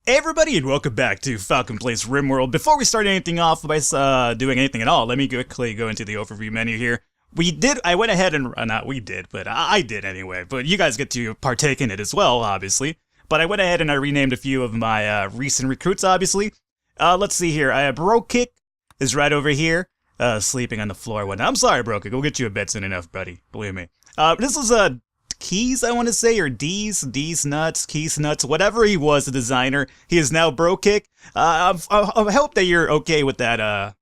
Hey everybody, and welcome back to Falcon Plays Rimworld. Before we start anything off by doing anything at all, let me quickly go into the overview menu here. I went ahead and, not we did, but I did anyway, but you guys get to partake in it as well, obviously. But I went ahead and I renamed a few of my recent recruits, obviously. Let's see here, Bro-Kick is right over here, sleeping on the floor. I'm sorry, Bro-Kick, we'll get you a bed soon enough, buddy, believe me. This is Keys, I want to say, or D's nuts, Keys nuts, whatever he was, the designer. He is now Bro-Kick. I hope that you're okay with that,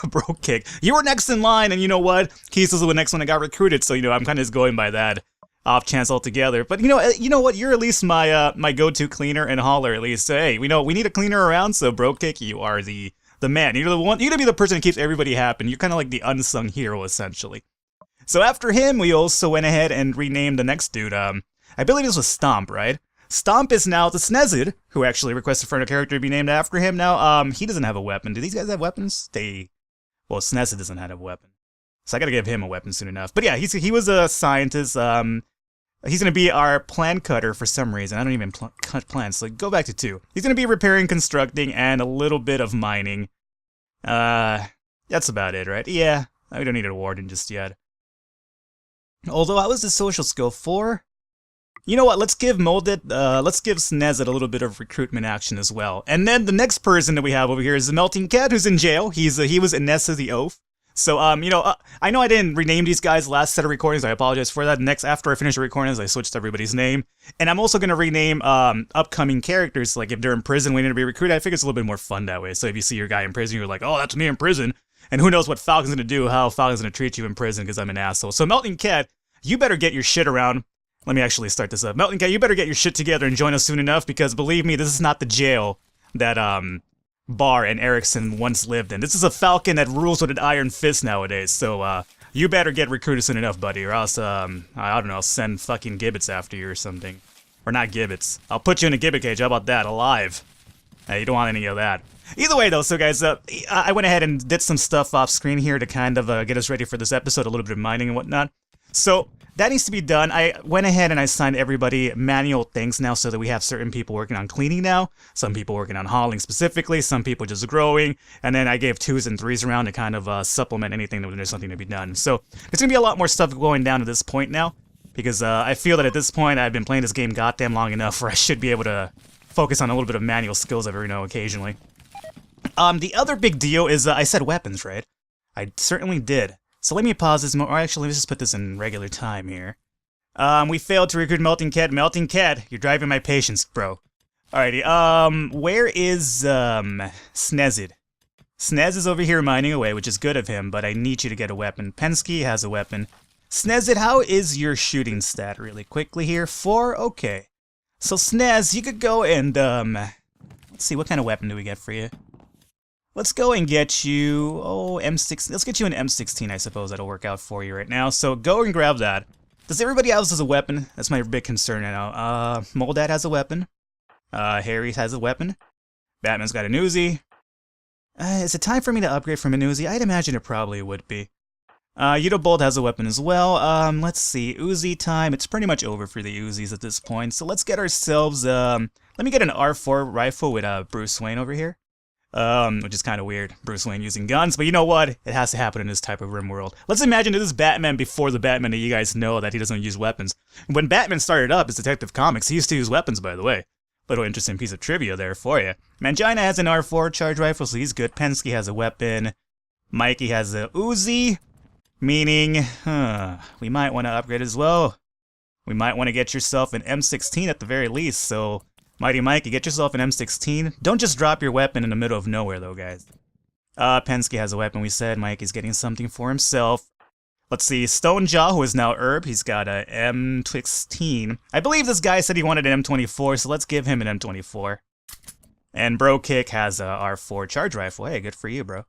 Bro-Kick. You were next in line, and you know what? Keys was the next one that got recruited, so, I'm kind of just going by that off chance altogether. But, you know what? You're at least my, my go-to cleaner and hauler, at least. So, hey, we need a cleaner around, so Bro-Kick, you are the man. You're the one, you're gonna be the person that keeps everybody happy. You're kind of like the unsung hero, essentially. So after him, we also went ahead and renamed the next dude. I believe this was Stomp, right? Stomp is now the Snezid, who actually requested for a character to be named after him. Now, he doesn't have a weapon. Do these guys have weapons? Well, Snezid doesn't have a weapon. So I gotta give him a weapon soon enough. But yeah, he was a scientist. He's gonna be our plan cutter for some reason. I don't even cut plants, so go back to 2. He's gonna be repairing, constructing, and a little bit of mining. That's about it, right? Yeah, we don't need a warden just yet. Although I was the social skill 4. You know what, let's give Snezid a little bit of recruitment action as well. And then the next person that we have over here is the Melting Cat, who's in jail. He was Inessa the Oath. So, I know I didn't rename these guys last set of recordings, I apologize for that. After I finish the recordings, I switched everybody's name. And I'm also gonna rename, upcoming characters, like if they're in prison waiting to be recruited. I think it's a little bit more fun that way. So if you see your guy in prison, you're like, oh, that's me in prison. And who knows what Falcon's gonna do, how Falcon's gonna treat you in prison, because I'm an asshole. So Melting Cat, you better get your shit around. Let me actually start this up. Melting Cat, you better get your shit together and join us soon enough, because believe me, this is not the jail that, Barr and Erickson once lived in. This is a Falcon that rules with an iron fist nowadays, so, you better get recruited soon enough, buddy, or else, I don't know, I'll send fucking gibbets after you or something. Or not gibbets. I'll put you in a gibbet cage, how about that, alive. You don't want any of that. Either way, though, so guys, I went ahead and did some stuff off screen here to kind of get us ready for this episode, a little bit of mining and whatnot. So, that needs to be done. I went ahead and I assigned everybody manual things now so that we have certain people working on cleaning now, some people working on hauling specifically, some people just growing, and then I gave 2s and 3s around to kind of supplement anything that there's something to be done. So, there's going to be a lot more stuff going down at this point now, because I feel that at this point I've been playing this game goddamn long enough where I should be able to focus on a little bit of manual skills every now occasionally. The other big deal is, I said weapons, right? I certainly did. So let me pause this, or actually, let's just put this in regular time here. We failed to recruit Melting Cat. Melting Cat, you're driving my patience, bro. Alrighty, where is, Snezid? Snez is over here mining away, which is good of him, but I need you to get a weapon. Pensky has a weapon. Snezid, how is your shooting stat really quickly here? 4? Okay. So Snez, you could go and, let's see, what kind of weapon do we get for you? Let's go and get you, M16. Let's get you an M16, I suppose. That'll work out for you right now. So go and grab that. Does everybody else have a weapon? That's my big concern now. Moldad has a weapon. Harry has a weapon. Batman's got an Uzi. Is it time for me to upgrade from an Uzi? I'd imagine it probably would be. Bolt has a weapon as well. Let's see. Uzi time. It's pretty much over for the Uzis at this point. So let's get ourselves, let me get an R4 rifle with Bruce Wayne over here. Which is kind of weird, Bruce Wayne using guns, but you know what? It has to happen in this type of Rimworld. Let's imagine this is Batman before the Batman that you guys know that he doesn't use weapons. When Batman started up as Detective Comics, he used to use weapons, by the way. Little interesting piece of trivia there for you. Mangina has an R4 charge rifle, so he's good. Pensky has a weapon. Mikey has a Uzi, meaning, we might want to upgrade as well. We might want to get yourself an M16 at the very least, so Mighty Mikey, get yourself an M16. Don't just drop your weapon in the middle of nowhere, though, guys. Pensky has a weapon, we said. Mikey's getting something for himself. Let's see, Stonejaw, who is now Herb, he's got a M16. I believe this guy said he wanted an M24, so let's give him an M24. And Bro-Kick has a R4 charge rifle. Hey, good for you, bro.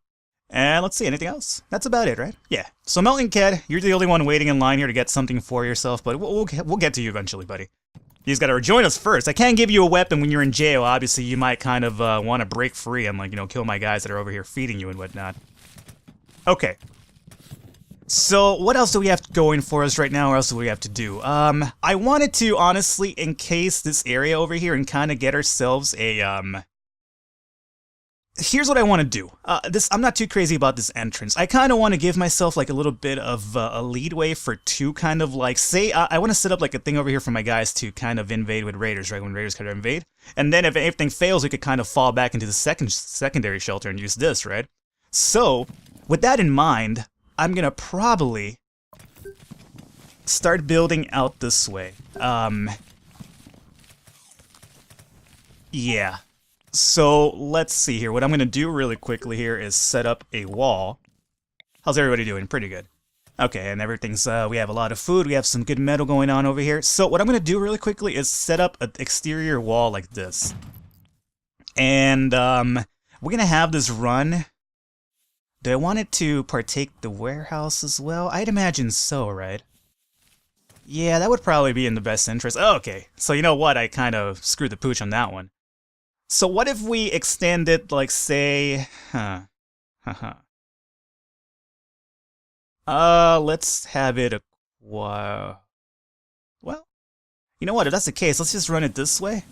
And let's see, anything else? That's about it, right? Yeah. So Melting Cat, you're the only one waiting in line here to get something for yourself, but we'll get to you eventually, buddy. You just gotta join us first. I can't give you a weapon when you're in jail. Obviously, you might kind of want to break free and, like, kill my guys that are over here feeding you and whatnot. Okay. So what else do we have going for us right now, or else do we have to do? I wanted to, honestly, encase this area over here and kind of get ourselves a, Here's what I want to do. I'm not too crazy about this entrance. I kind of want to give myself like a little bit of a leadway for two kind of like, say, I want to set up like a thing over here for my guys to kind of invade with raiders, right? When raiders kind of invade. And then if anything fails, we could kind of fall back into the secondary shelter and use this, right? So, with that in mind, I'm going to probably start building out this way. Yeah. So, let's see here. What I'm going to do really quickly here is set up a wall. How's everybody doing? Pretty good. Okay, and everything's, we have a lot of food. We have some good metal going on over here. So, what I'm going to do really quickly is set up an exterior wall like this. And, we're going to have this run. Do I want it to partake the warehouse as well? I'd imagine so, right? Yeah, that would probably be in the best interest. Oh, okay, so you know what? I kind of screwed the pooch on that one. So what if we extend it, like, say... let's have it a... Well, you know what? If that's the case, let's just run it this way.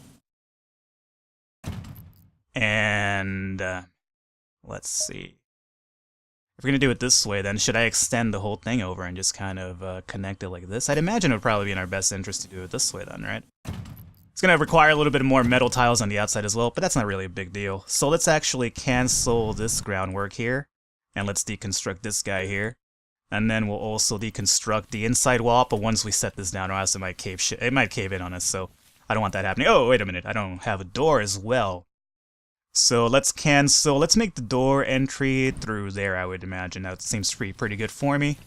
And, let's see. If we're gonna do it this way, then should I extend the whole thing over and just kind of connect it like this? I'd imagine it would probably be in our best interest to do it this way then, right? It's gonna require a little bit more metal tiles on the outside as well, but that's not really a big deal. So let's actually cancel this groundwork here, and let's deconstruct this guy here. And then we'll also deconstruct the inside wall, but once we set this down, or else it might cave in on us, so I don't want that happening. Oh, wait a minute, I don't have a door as well. So let's cancel, let's make the door entry through there, I would imagine. That seems pretty good for me.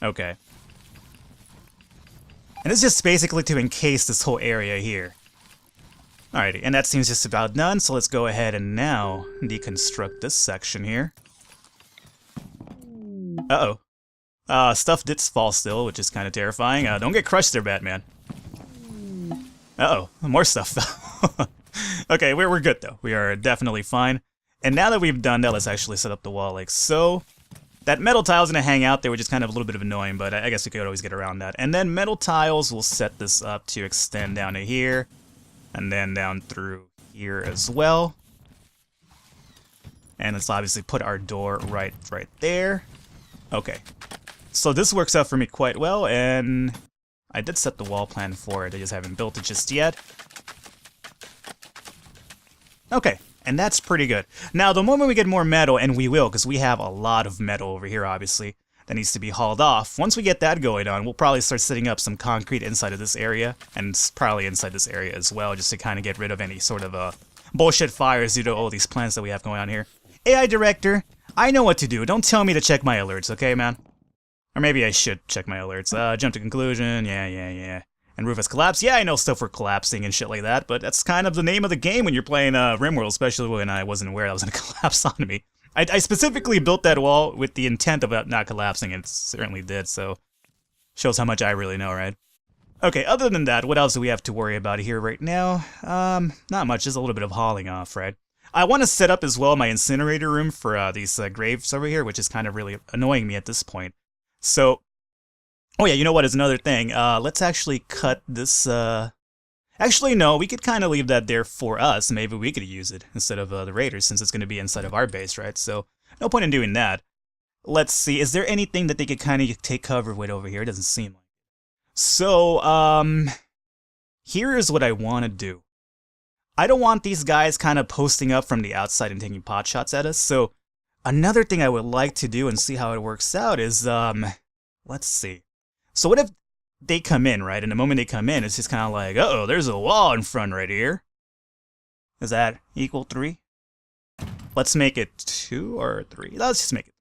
Okay. And it's just basically to encase this whole area here. Alrighty, and that seems just about done, so let's go ahead and now deconstruct this section here. Uh-oh. Stuff did fall still, which is kind of terrifying. Don't get crushed there, Batman. Uh-oh, more stuff fell. Okay, we're good though. We are definitely fine. And now that we've done that, let's actually set up the wall like so. That metal tile's gonna hang out there, which is kind of a little bit of annoying, but I guess we could always get around that. And then metal tiles, we'll set this up to extend down to here, and then down through here as well. And let's obviously put our door right there. Okay. So this works out for me quite well, and I did set the wall plan for it. I just haven't built it just yet. Okay. And that's pretty good. Now, the moment we get more metal, and we will, because we have a lot of metal over here, obviously, that needs to be hauled off. Once we get that going on, we'll probably start setting up some concrete inside of this area, and probably inside this area as well, just to kind of get rid of any sort of bullshit fires due to all these plants that we have going on here. AI Director, I know what to do. Don't tell me to check my alerts, okay, man? Or maybe I should check my alerts. Jump to conclusion, yeah. And roof has collapsed. Yeah, I know stuff were collapsing and shit like that, but that's kind of the name of the game when you're playing Rimworld, especially when I wasn't aware that was going to collapse on me. I specifically built that wall with the intent of it not collapsing, and it certainly did, so shows how much I really know, right? Okay, other than that, what else do we have to worry about here right now? Not much, just a little bit of hauling off, right? I want to set up as well my incinerator room for these graves over here, which is kind of really annoying me at this point. So... oh yeah, you know what is another thing? Let's actually cut this, actually no, we could kind of leave that there for us. Maybe we could use it instead of the raiders, since it's going to be inside of our base, right? So, no point in doing that. Let's see, is there anything that they could kind of take cover with over here? It doesn't seem like. So, here is what I want to do. I don't want these guys kind of posting up from the outside and taking pot shots at us, so another thing I would like to do and see how it works out is, let's see. So what if they come in, right? And the moment they come in, it's just kind of like, uh-oh, there's a wall in front right here. Is that equal 3? Let's make it 2 or 3. Let's just make it.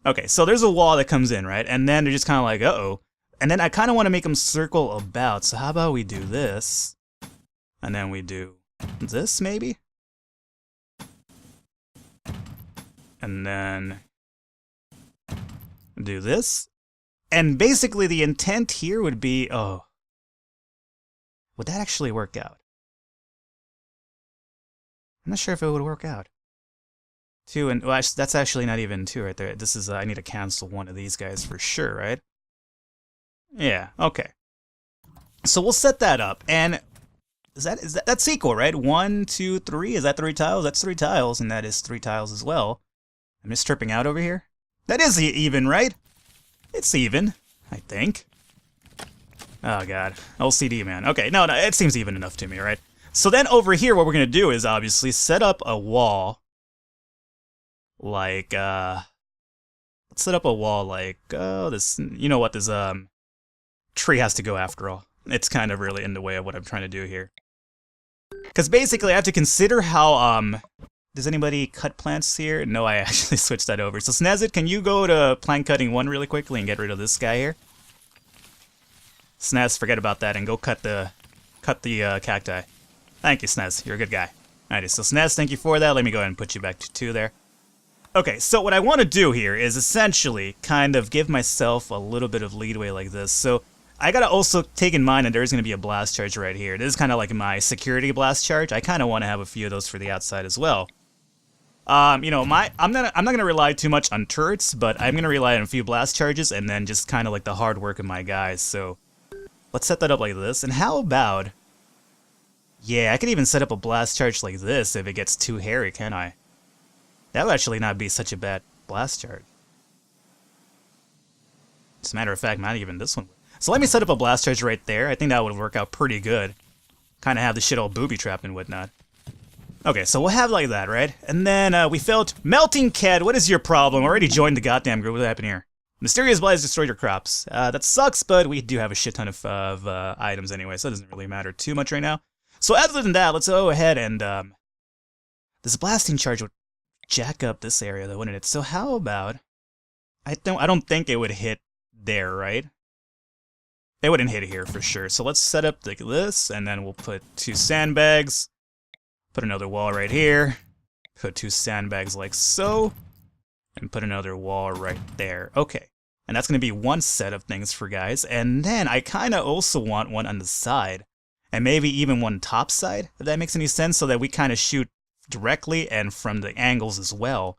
Okay, so there's a wall that comes in, right? And then they're just kind of like, uh-oh. And then I kind of want to make them circle about. So how about we do this? And then we do this, maybe? And then do this. And basically the intent here would be, oh, would that actually work out? I'm not sure if it would work out. 2 and... Well, that's actually not even 2 right there. This is... I need to cancel one of these guys for sure, right? Yeah, okay. So we'll set that up, and... That's equal, right? 1, 2, 3. Is that 3 tiles? That's 3 tiles, and that is 3 tiles as well. I'm just tripping out over here. That is even, right? It's even, I think. Oh god, LCD, man. Okay, no, it seems even enough to me, right? So then over here, what we're gonna do is obviously set up a wall. Like, let's set up a wall like, this, you know what, this, tree has to go after all. It's kind of really in the way of what I'm trying to do here. Because basically I have to consider how, does anybody cut plants here? No, I actually switched that over. So Snazit, can you go to plant cutting 1 really quickly and get rid of this guy here? Snaz, forget about that and go cut the cacti. Thank you, Snaz. You're a good guy. Alrighty, so Snaz, thank you for that. Let me go ahead and put you back to 2 there. Okay, so what I want to do here is essentially kind of give myself a little bit of leadway like this. So I gotta also take in mind that there's gonna be a blast charge right here. This is kind of like my security blast charge. I kind of want to have a few of those for the outside as well. You know, I'm not gonna rely too much on turrets, but I'm gonna rely on a few blast charges and then just kind of like the hard work of my guys. So let's set that up like this. And how about, yeah, I could even set up a blast charge like this if it gets too hairy, can I? That would actually not be such a bad blast charge. As a matter of fact, not even this one. So let me set up a blast charge right there. I think that would work out pretty good. Kind of have the shit all booby trapped and whatnot. Okay, so we'll have like that, right? And then we failed. Melting Cat, what is your problem? Already joined the goddamn group. What happened here? Mysterious Blight has destroyed your crops. That sucks, but we do have a shit ton of items anyway, so it doesn't really matter too much right now. So other than that, let's go ahead and this blasting charge would jack up this area though, wouldn't it? So how about, I don't think it would hit there, right? It wouldn't hit here for sure. So let's set up like this, and then we'll put 2 sandbags. Put another wall right here. Put 2 sandbags like so. And put another wall right there. Okay. And that's going to be one set of things for guys. And then I kind of also want one on the side. And maybe even one top side, if that makes any sense, so that we kind of shoot directly and from the angles as well.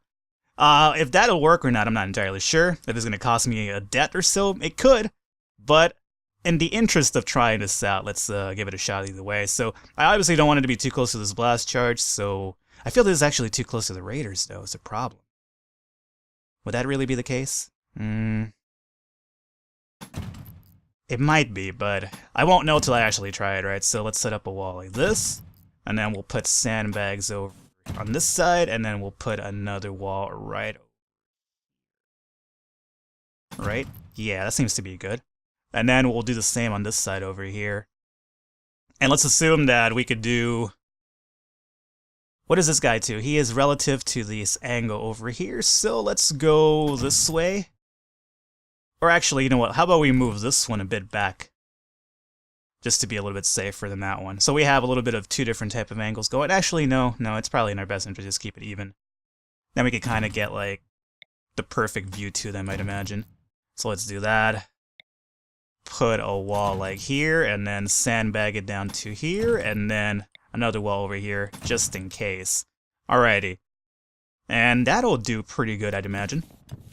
If that'll work or not, I'm not entirely sure. If it's going to cost me a debt or so, it could. But in the interest of trying this out, let's give it a shot either way. So I obviously don't want it to be too close to this blast charge, so I feel this is actually too close to the raiders, though. It's a problem. Would that really be the case? It might be, but I won't know till I actually try it, right? So let's set up a wall like this, and then we'll put sandbags over on this side, and then we'll put another wall right. Right? Yeah, that seems to be good. And then we'll do the same on this side over here. And let's assume that we could do... What is this guy to? He is relative to this angle over here, so let's go this way. Or actually, you know what? How about we move this one a bit back? Just to be a little bit safer than that one. So we have a little bit of 2 different type of angles going. Actually, no, it's probably in our best interest to just keep it even. Then we could kind of get, like, the perfect view to them, I'd imagine. So let's do that. Put a wall like here, and then sandbag it down to here, and then another wall over here, just in case. Alrighty. And that'll do pretty good, I'd imagine.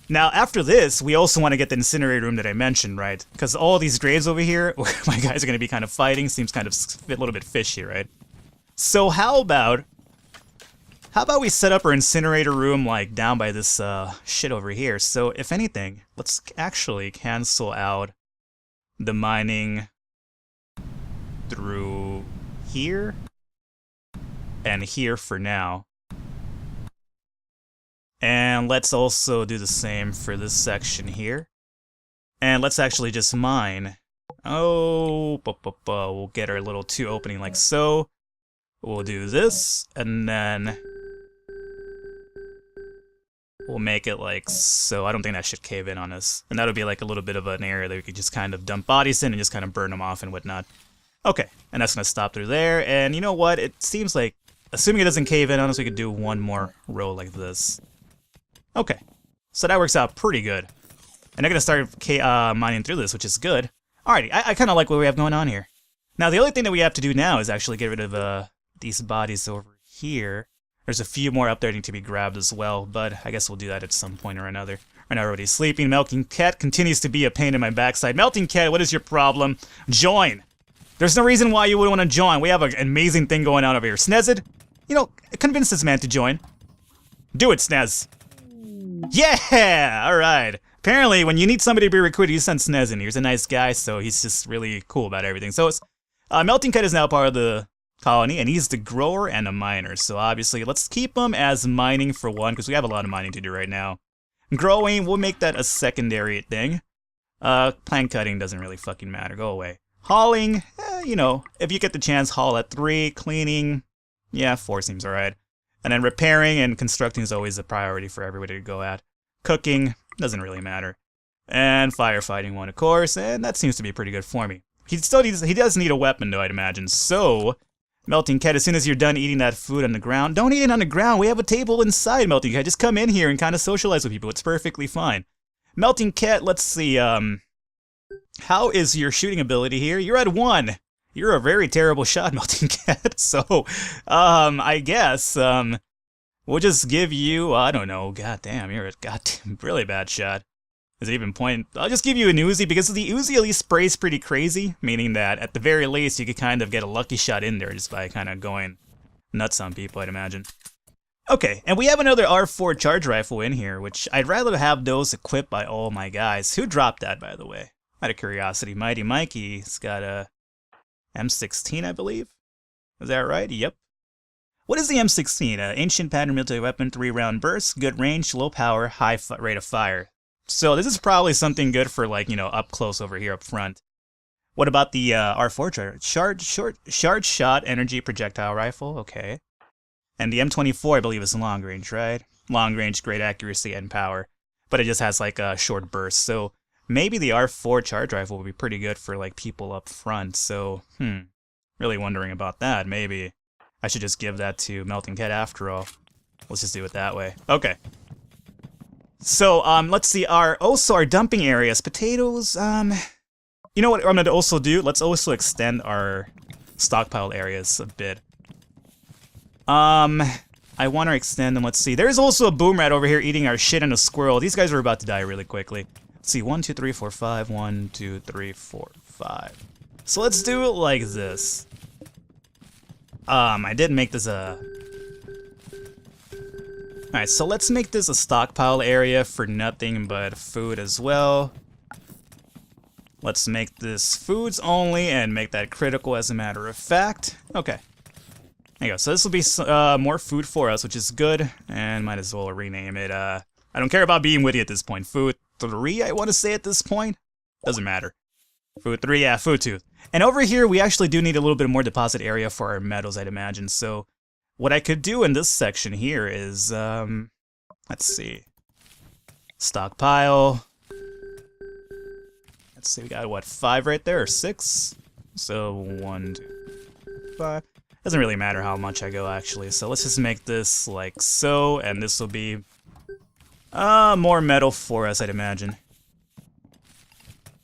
Now, after this, we also want to get the incinerator room that I mentioned, right? Because all these graves over here, where my guys are going to be kind of fighting, seems kind of a little bit fishy, right? So how about we set up our incinerator room, like, down by this shit over here? So, if anything, let's actually cancel out the mining through here and here for now. And let's also do the same for this section here. And let's actually just mine. Oh, we'll get our little 2 opening like so. We'll do this, and then we'll make it like so. I don't think that should cave in on us. And that'll be like a little bit of an area that we could just kind of dump bodies in and just kind of burn them off and whatnot. Okay, and that's gonna stop through there. And you know what? It seems like, assuming it doesn't cave in on us, we could do one more row like this. Okay, so that works out pretty good. And they're gonna start mining through this, which is good. Alrighty, I kind of like what we have going on here. Now, the only thing that we have to do now is actually get rid of these bodies over here. There's a few more up there that need to be grabbed as well, but I guess we'll do that at some point or another. Right now everybody's sleeping. Melting Cat continues to be a pain in my backside. Melting Cat, what is your problem? Join! There's no reason why you would want to join. We have an amazing thing going on over here. Snezid, you know, convince this man to join. Do it, Snez. Yeah! Alright. Apparently, when you need somebody to be recruited, you send Snez in. He's a nice guy, so he's just really cool about everything. So, Melting Cat is now part of the colony, and he's the grower and a miner. So, obviously, let's keep him as mining for one, because we have a lot of mining to do right now. Growing, we'll make that a secondary thing. Plant cutting doesn't really fucking matter. Go away. Hauling, you know, if you get the chance, haul at 3. Cleaning, yeah, 4 seems alright. And then repairing and constructing is always a priority for everybody to go at. Cooking, doesn't really matter. And firefighting 1, of course, and that seems to be pretty good for me. He does need a weapon, though, I'd imagine. So, Melting Cat, as soon as you're done eating that food on the ground, don't eat it on the ground. We have a table inside, Melting Cat. Just come in here and kind of socialize with people. It's perfectly fine. Melting Cat, let's see, how is your shooting ability here? You're at 1. You're a very terrible shot, Melting Cat. So, I guess, we'll just give you, I don't know, goddamn, you're a goddamn really bad shot. Is it even point? I'll just give you an Uzi, because the Uzi at least sprays pretty crazy, meaning that at the very least you could kind of get a lucky shot in there just by kind of going nuts on people, I'd imagine. Okay, and we have another R4 charge rifle in here, which I'd rather have those equipped by all my guys. Who dropped that, by the way? Out of curiosity, Mighty Mikey's got a M16, I believe? Is that right? Yep. What is the M16? Ancient pattern military weapon, 3-round burst, good range, low power, high rate of fire. So this is probably something good for, like, you know, up close over here up front. What about the R4 charge shot energy projectile rifle? Okay. And the M24, I believe, is long range, right? Long range, great accuracy and power, but it just has like a short burst. So maybe the R4 charge rifle would be pretty good for like people up front. So really wondering about that. Maybe I should just give that to Melting Cat after all. Let's just do it that way. Okay. So, let's see, our dumping areas. Potatoes, you know what I'm gonna also do? Let's also extend our stockpile areas a bit. I want to extend them, let's see. There's also a boom rat over here eating our shit and a squirrel. These guys are about to die really quickly. Let's see, 1, 2, 3, 4, 5, 1, 2, 3, 4, 5. So let's do it like this. I did make this a... Alright, so let's make this a stockpile area for nothing but food as well. Let's make this foods only and make that critical as a matter of fact. Okay. There you go. So this will be more food for us, which is good. And might as well rename it. I don't care about being witty at this point. Food 3, I want to say at this point. Doesn't matter. Food 3, yeah, food 2. And over here, we actually do need a little bit more deposit area for our metals, I'd imagine. So what I could do in this section here is, let's see, stockpile. Let's see, we got, what, 5 right there, or 6? So, 1, 2, 5. Doesn't really matter how much I go, actually. So let's just make this like so, and this will be more metal for us, I'd imagine.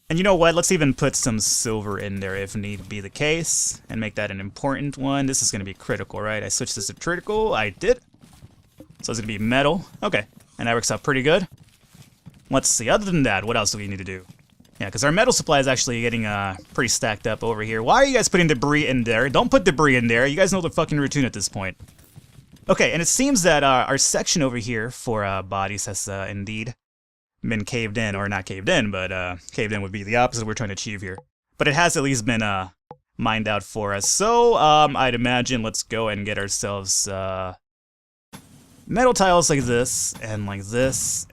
And you know what? Let's even put some silver in there if need be the case, and make that an important one. This is going to be critical, right? I switched this to critical. I did. So it's going to be metal. Okay. And that works out pretty good. Let's see. Other than that, what else do we need to do? Yeah, because our metal supply is actually getting pretty stacked up over here. Why are you guys putting debris in there? Don't put debris in there. You guys know the fucking routine at this point. Okay, and it seems that our section over here for bodies has indeed been caved in, or not caved in, but caved in would be the opposite we're trying to achieve here. But it has at least been mined out for us. So I'd imagine let's go and get ourselves metal tiles like this,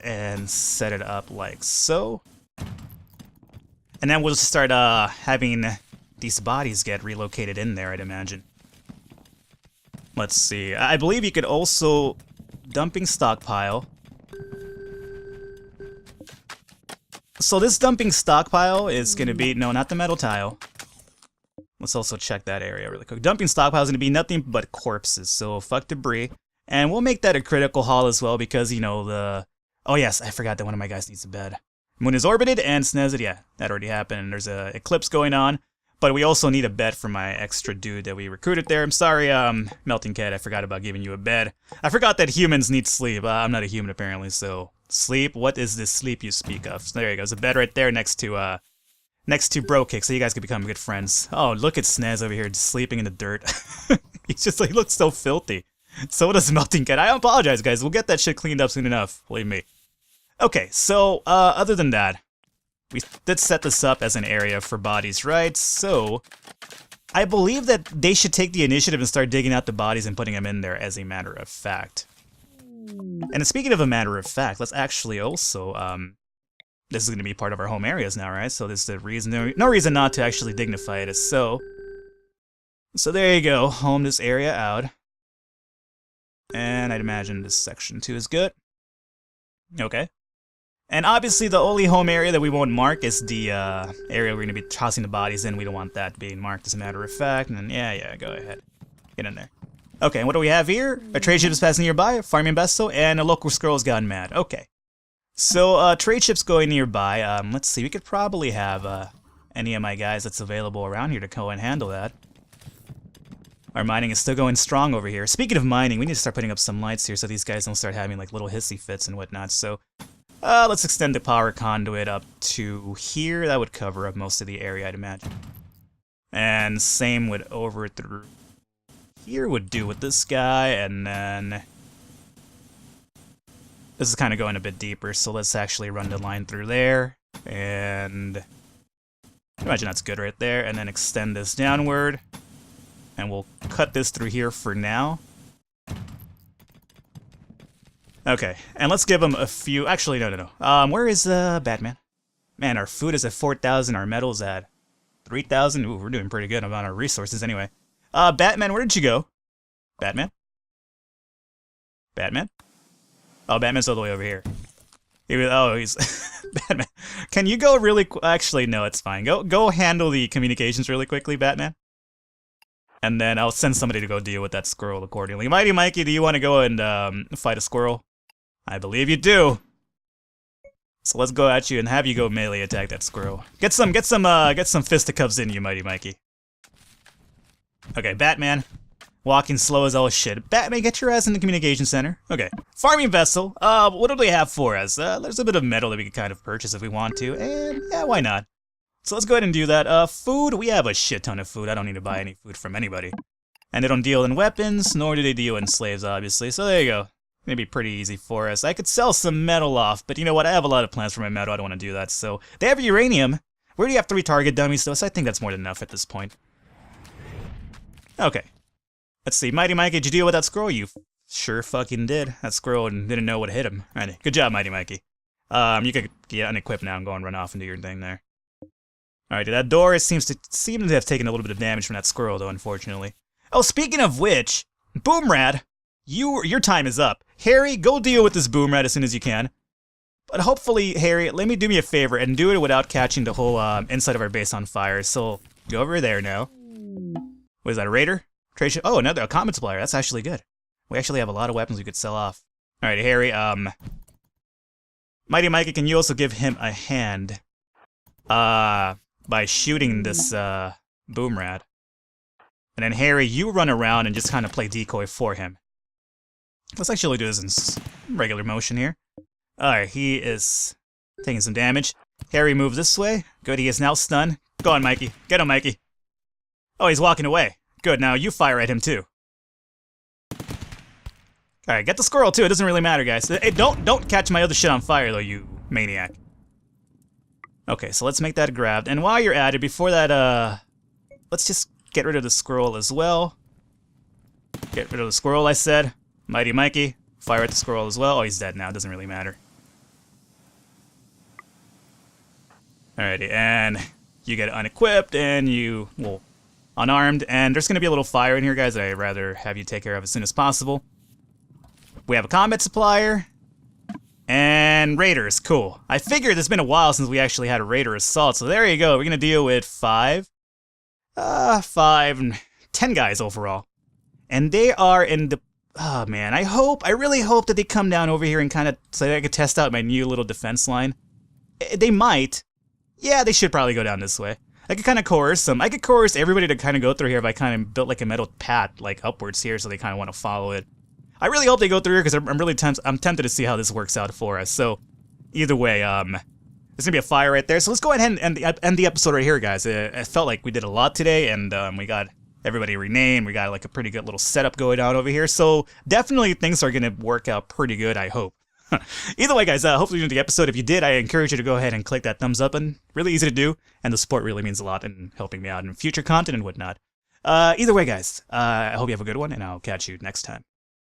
and set it up like so. And then we'll just start having these bodies get relocated in there, I'd imagine. Let's see. I believe you could also dumping stockpile. So this dumping stockpile is going to be... No, not the metal tile. Let's also check that area really quick. Dumping stockpile is going to be nothing but corpses, so fuck debris. And we'll make that a critical haul as well because, you know, the... Oh yes, I forgot that one of my guys needs a bed. Moon is orbited and Snezid, yeah, that already happened. And there's a eclipse going on. But we also need a bed for my extra dude that we recruited there. I'm sorry, Melting Cat, I forgot about giving you a bed. I forgot that humans need sleep. I'm not a human apparently, so sleep. What is this sleep you speak of? So there you go. There's a bed right there next to Bro Kick, so you guys can become good friends. Oh, look at Snaz over here just sleeping in the dirt. He's just like, he looks so filthy. So does Melting Cat. I apologize, guys. We'll get that shit cleaned up soon enough. Believe me. Okay, so other than that, we did set this up as an area for bodies, right? So I believe that they should take the initiative and start digging out the bodies and putting them in there, as a matter of fact. And speaking of a matter of fact, let's actually also, this is going to be part of our home areas now, right? So this is the reason, no reason not to actually dignify it as so. So there you go, home this area out. And I'd imagine this section too is good. Okay. And obviously the only home area that we won't mark is the area we're going to be tossing the bodies in. We don't want that being marked, as a matter of fact. And yeah, go ahead. Get in there. Okay, and what do we have here? A trade ship is passing nearby, a farming vessel, and a local squirrel's gone mad. Okay. So, trade ships going nearby. Let's see, we could probably have any of my guys that's available around here to go and handle that. Our mining is still going strong over here. Speaking of mining, we need to start putting up some lights here so these guys don't start having like little hissy fits and whatnot. So, let's extend the power conduit up to here. That would cover up most of the area, I'd imagine. And same with over through here would do with this guy, and then this is kind of going a bit deeper, so let's actually run the line through there, and I imagine that's good right there, and then extend this downward, and we'll cut this through here for now. Okay, and let's give him a few, actually, no. Where is, Batman? Man, our food is at 4,000, our metal's at 3,000. Ooh, we're doing pretty good about our resources anyway. Batman, where did you go? Batman? Batman? Oh, Batman's all the way over here. He's... Batman. Can you go really actually, no, it's fine. Go handle the communications really quickly, Batman. And then I'll send somebody to go deal with that squirrel accordingly. Mighty Mikey, do you want to go and fight a squirrel? I believe you do. So let's go at you and have you go melee attack that squirrel. Get some fisticuffs in you, Mighty Mikey. Okay, Batman. Walking slow as all shit. Batman, get your ass in the communication center. Okay. Farming vessel. What do they have for us? There's a bit of metal that we could kind of purchase if we want to. And, yeah, why not? So let's go ahead and do that. Food. We have a shit ton of food. I don't need to buy any food from anybody. And they don't deal in weapons, nor do they deal in slaves, obviously. So there you go. It'd be pretty easy for us. I could sell some metal off, but you know what? I have a lot of plans for my metal. I don't want to do that. So they have uranium. We already have 3 target dummies, though, so I think that's more than enough at this point. Okay. Let's see. Mighty Mikey, did you deal with that squirrel? You sure fucking did. That squirrel didn't know what hit him. Alright, good job, Mighty Mikey. You can get unequipped now and go and run off and do your thing there. Alright, that door seems to have taken a little bit of damage from that squirrel, though, unfortunately. Oh, speaking of which, Boomrad, your time is up. Harry, go deal with this Boomrad as soon as you can. But hopefully, Harry, do me a favor and do it without catching the whole inside of our base on fire. So, go over there now. What is that, a raider? Trade ship? Oh, a combat supplier. That's actually good. We actually have a lot of weapons we could sell off. Alright, Harry, Mighty Mikey, can you also give him a hand? By shooting this, Boomrad. And then, Harry, you run around and just kind of play decoy for him. Let's actually do this in regular motion here. Alright, he is taking some damage. Harry, move this way. Good, he is now stunned. Go on, Mikey. Get him, Mikey. Oh, he's walking away. Good, now you fire at him, too. Alright, get the squirrel, too. It doesn't really matter, guys. Hey, don't catch my other shit on fire, though, you maniac. Okay, so let's make that grabbed. And while you're at it, before that, let's just get rid of the squirrel as well. Get rid of the squirrel, I said. Mighty Mikey, fire at the squirrel as well. Oh, he's dead now. It doesn't really matter. Alrighty, and you get unequipped, and you, well, unarmed. And there's going to be a little fire in here, guys, that I'd rather have you take care of as soon as possible. We have a combat supplier. And raiders, cool. I figured it's been a while since we actually had a raider assault, so there you go. We're going to deal with 10 guys overall. And they are in the... Oh, man, I really hope that they come down over here and kind of, so that I could test out my new little defense line. They might. Yeah, they should probably go down this way. I could kind of coerce them. I could coerce everybody to kind of go through here if I kind of built like a metal path like upwards here, so they kind of want to follow it. I really hope they go through here because I'm really tempted to see how this works out for us. So either way, there's gonna be a fire right there. So let's go ahead and end the episode right here, guys. It felt like we did a lot today, and we got everybody renamed. We got like a pretty good little setup going on over here. So definitely things are gonna work out pretty good, I hope. Either way, guys, hopefully you enjoyed the episode. If you did, I encourage you to go ahead and click that thumbs up button. Really easy to do, and the support really means a lot in helping me out in future content and whatnot. Either way, guys, I hope you have a good one, and I'll catch you next time.